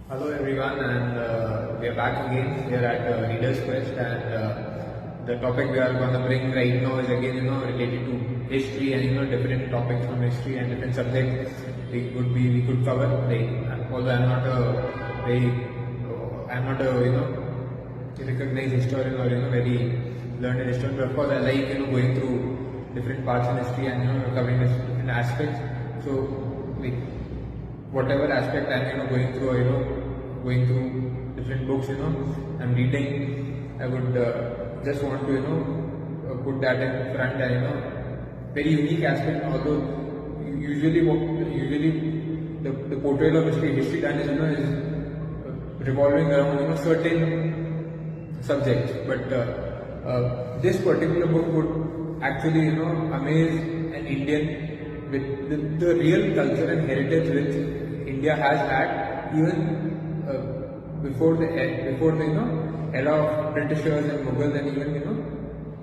Hello everyone, and we are back again here at Reader's Quest, and the topic we are going to bring right now is again related to history and different topics from history and different subjects we could cover. Like although I'm not a recognized historian or very learned historian, but of course I like going through different parts in history and covering different aspects. So like whatever aspect I'm going through, or going through different books, I'm reading, I would just want to put that in front, and very unique aspect. Although usually the portrayal of history done is revolving around certain subjects, but this particular book would actually amaze an Indian with the real culture and heritage which India has had even before the era of Britishers and Mughals, and even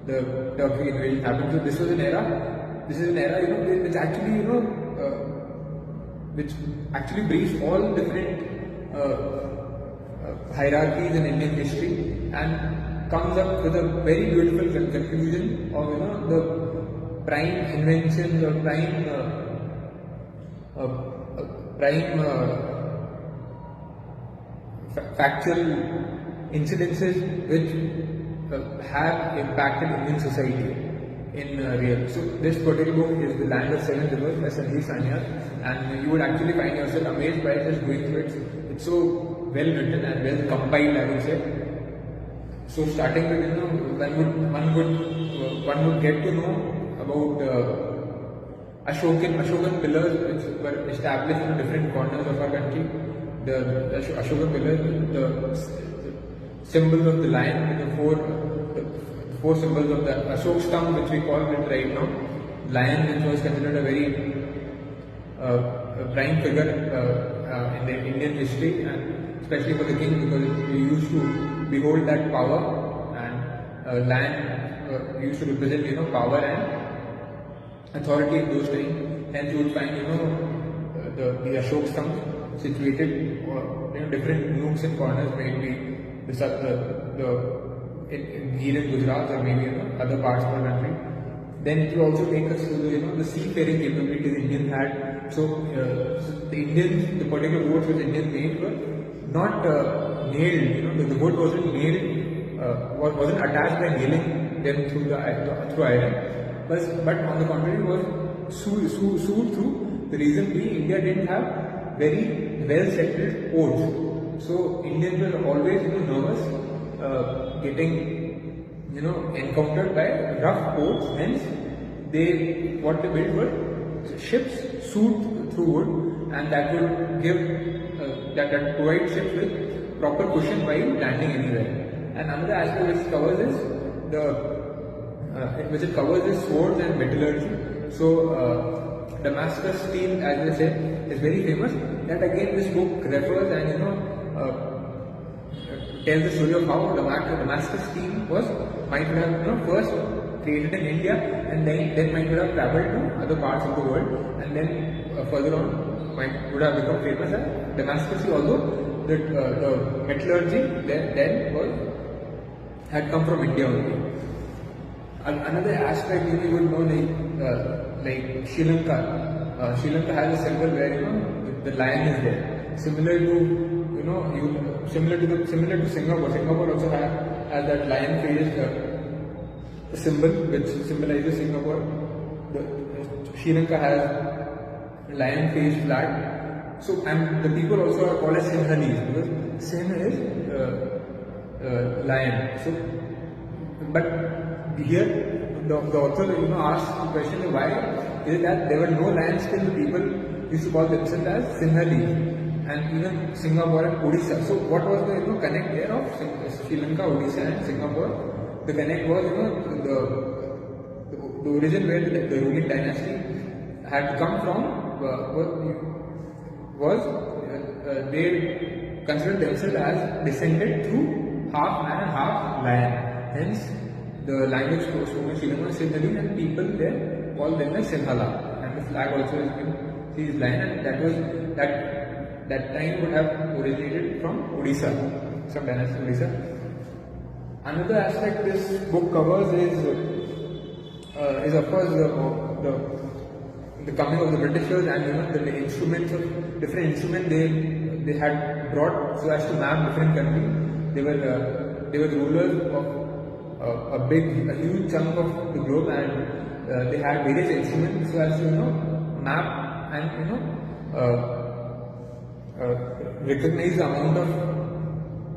the Turkey invasion happened. So this was an era. This is an era which actually which actually briefs all different hierarchies in Indian history and comes up with a very beautiful conclusion of the prime inventions or prime factual incidences which have impacted Indian society in real. So this particular book is The Land of Seven Rivers by Sandeep Sanyal, and you would actually find yourself amazed by just going through it. It's so well written and well compiled, I would say. So starting with one would get to know about Ashokan pillars which were established in different corners of our country. The Ashokan pillars, the symbols of the lion, the four symbols of the Ashok stump, which we call it right now. Lion, which was considered a very prime figure in the Indian history, and especially for the king, because he used to behold that power, and lion used to represent power and authority in those times. Hence, you would find the Ashok stump situated different nooks and corners, maybe here in Gujarat or maybe other parts of the country. Then it will also take us to the seafaring capabilities Indians had. So the particular boats which Indians made were not nailed. The boat wasn't nailed, wasn't attached by nailing them through iron. But on the contrary, was sewed through. The reason being, India didn't have very well settled ports. So Indians were always nervous getting encountered by rough ports. Hence, what they built were ships sewed through wood, and that would give that provide ships with proper cushion while landing anywhere. And another aspect which covers is swords and metallurgy. So Damascus steel, as I said, is very famous. That again, this book refers and tells the story of how Damascus steel might have first created in India, and then might have traveled to other parts of the world, and then further on would have become famous as Damascus. Although the metallurgy then had come from India only. Another aspect you would know, like Sri Lanka. Sri Lanka has a symbol where the lion is there, similar to similar to Singapore. Singapore also has that lion-faced symbol which symbolizes Singapore. Sri Lanka has lion-faced flag. So and the people also are called as Sinhalese, because Sin is lion. So, but here the author asks the question, why is it that there were no lions till the people used to call themselves as Sinhalese, and even Singapore and Odisha. So what was the connect there of Sri Lanka, Odisha and Singapore? The connect was the origin where the ruling dynasty had come from was they considered themselves as descended through half man and half lion. Hence the language spoken in Sri Lanka is Sinhalese, and people there call them as Sinhala, and the flag also has been lion, and that that time would have originated from Odisha, some dynasty in Odisha. Another aspect this book covers is of course the coming of the Britishers, and the instruments of different instruments they had brought so as to map different countries. They were rulers of a huge chunk of the globe, and they had various instruments so as to map and recognize the amount of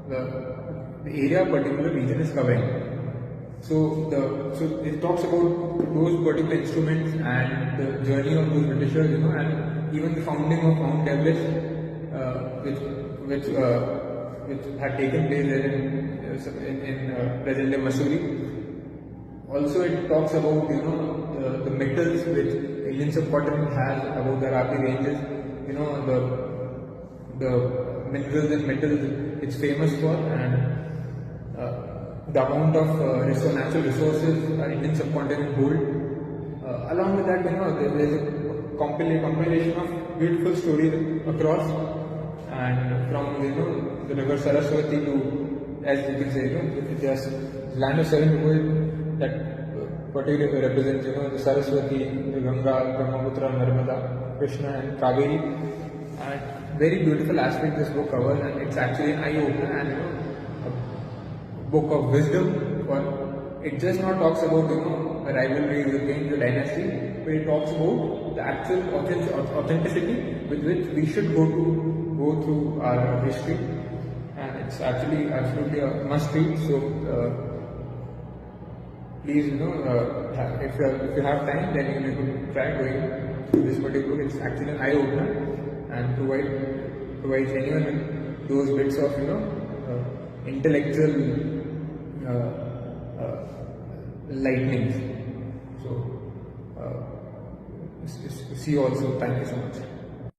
the area a particular region is covering. So it talks about those particular instruments and the journey of those Britishers, and even the founding of Mount Everest, which had taken place there in present-day Missouri. Also, it talks about the metals which Indian subcontinent has, about the Arabi ranges, the minerals and metals it's famous for, and the amount of natural resources Indian subcontinent hold. Along with that, there is a compilation of beautiful stories across, and from the river Saraswati to, as you can say, just land of seven rivers that particularly represents the Saraswati, the Ganga, Brahmaputra, Narmada, Krishna, and Kaveri. And very beautiful aspect this book covers, and it's actually an eye-opener and a book of wisdom. Or it just not talks about rivalries against the dynasty, but it talks about the actual authenticity with which we should go through our history, and it's actually absolutely a must read. So please, if you have time, then you could try going through this particular book. It's actually an eye-opener and provides anyone with those bits of intellectual lightnings. So see you also. Thank you so much.